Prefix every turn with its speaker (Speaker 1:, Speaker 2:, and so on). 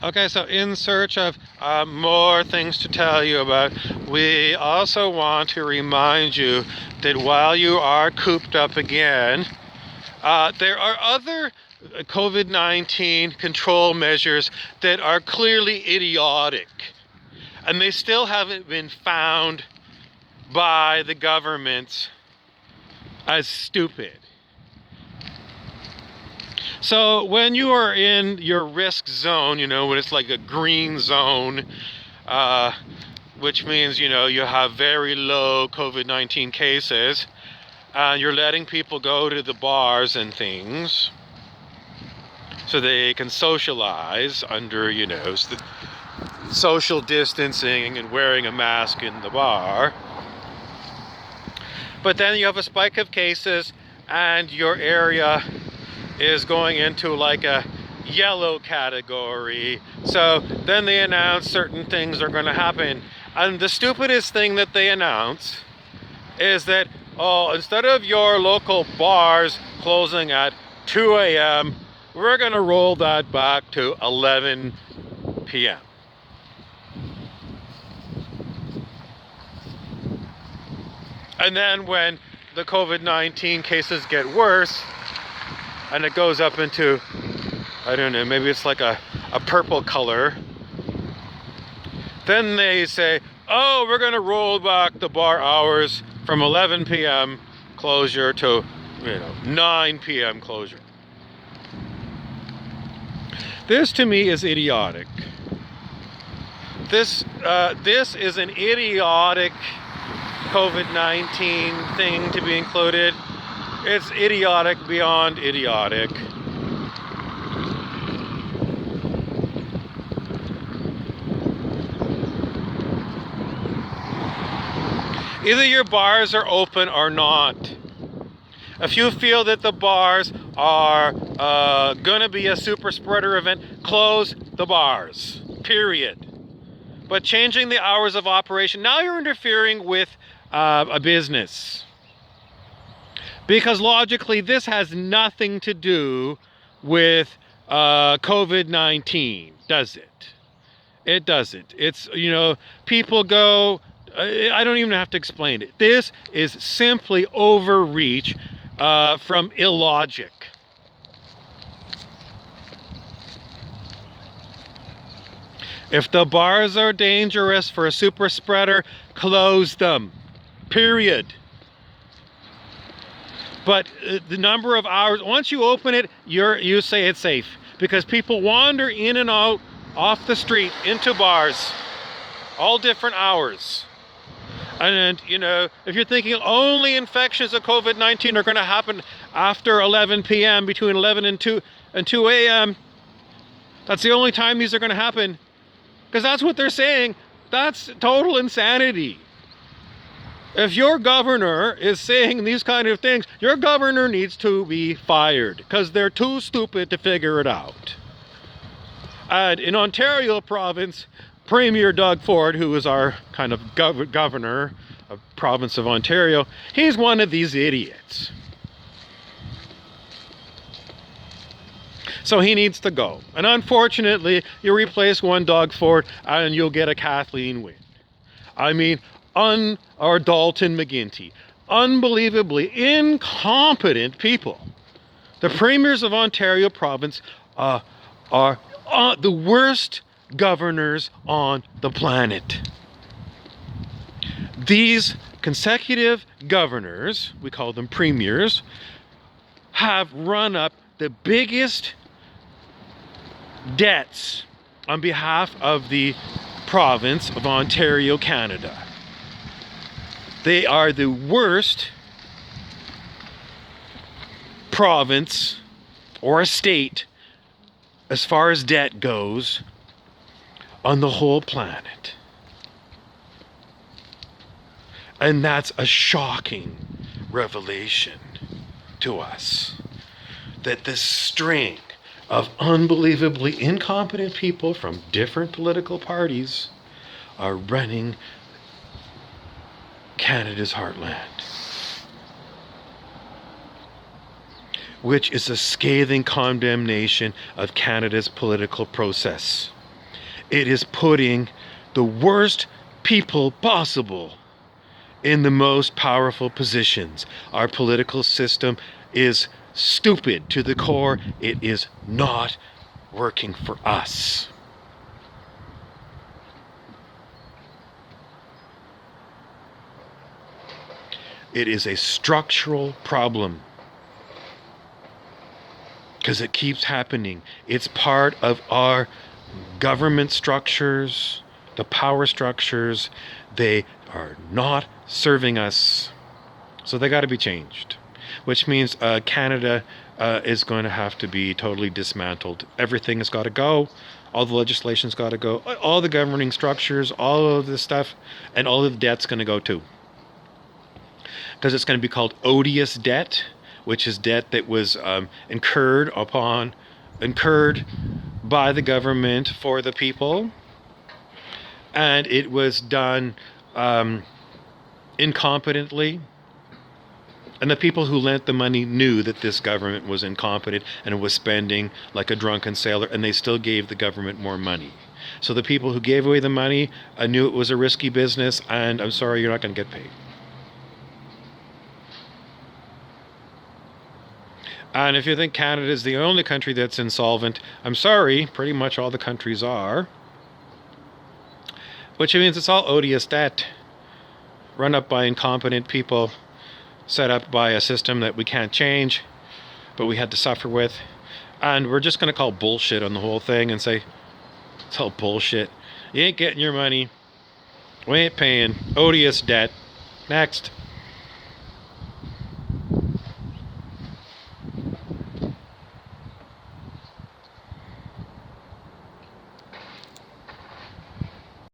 Speaker 1: Okay, so in search of more things to tell you about, we also want to remind you that while you are cooped up again, there are other COVID-19 control measures that are clearly idiotic, and they still haven't been found by the government as stupid. So when you are in your risk zone, when it's like a green zone, which means, you have very low COVID-19 cases, and you're letting people go to the bars and things so they can socialize under, social distancing and wearing a mask in the bar. But then you have a spike of cases and your area is going into like a yellow category. So then they announce certain things are going to happen. And the stupidest thing that they announce is that, instead of your local bars closing at 2 a.m., we're going to roll that back to 11 p.m. And then when the COVID-19 cases get worse, and it goes up into, I don't know, maybe it's like a purple color, then they say, we're going to roll back the bar hours from 11 p.m. closure to, 9 p.m. closure. This to me is idiotic. This is an idiotic COVID-19 thing to be included. It's idiotic beyond idiotic. Either your bars are open or not. If you feel that the bars are gonna be a super spreader event, close the bars, period. But changing the hours of operation, now you're interfering with a business. Because logically, this has nothing to do with COVID-19, does it? It doesn't. It's, people go, I don't even have to explain it. This is simply overreach from illogic. If the bars are dangerous for a super spreader, close them, period. But the number of hours, once you open it, you say it's safe. Because people wander in and out off the street into bars, all different hours. And, if you're thinking only infections of COVID-19 are going to happen after 11 p.m., between 11 and 2 a.m., that's the only time these are going to happen. Because that's what they're saying. That's total insanity. If your governor is saying these kind of things, your governor needs to be fired because they're too stupid to figure it out. And in Ontario province, Premier Doug Ford, who is our kind of governor of province of Ontario, he's one of these idiots. So he needs to go. And unfortunately, you replace one Doug Ford and you'll get a Kathleen Wynne. Or Dalton McGuinty. Unbelievably incompetent people. The premiers of Ontario province are the worst governors on the planet. These consecutive governors, we call them premiers, have run up the biggest debts on behalf of the province of Ontario, Canada. They are the worst province or state as far as debt goes on the whole planet. And that's a shocking revelation to us. That this string of unbelievably incompetent people from different political parties are running Canada's heartland, which is a scathing condemnation of Canada's political process. it is putting the worst people possible in the most powerful positions. Our political system is stupid to the core. It is not working for us. It is a structural problem because it keeps happening. It's part of our government structures, the power structures. They are not serving us. So they got to be changed, which means Canada is going to have to be totally dismantled. Everything has got to go. All the legislation's got to go. All the governing structures, all of this stuff, and all of the debt's going to go too. Because it's going to be called odious debt, which is debt that was incurred by the government for the people, and it was done incompetently. And the people who lent the money knew that this government was incompetent and was spending like a drunken sailor, and they still gave the government more money. So the people who gave away the money knew it was a risky business, and I'm sorry, you're not going to get paid. And if you think Canada is the only country that's insolvent, I'm sorry, pretty much all the countries are. Which means it's all odious debt, run up by incompetent people, set up by a system that we can't change, but we had to suffer with. And we're just going to call bullshit on the whole thing and say, it's all bullshit. You ain't getting your money. We ain't paying. Odious debt. Next.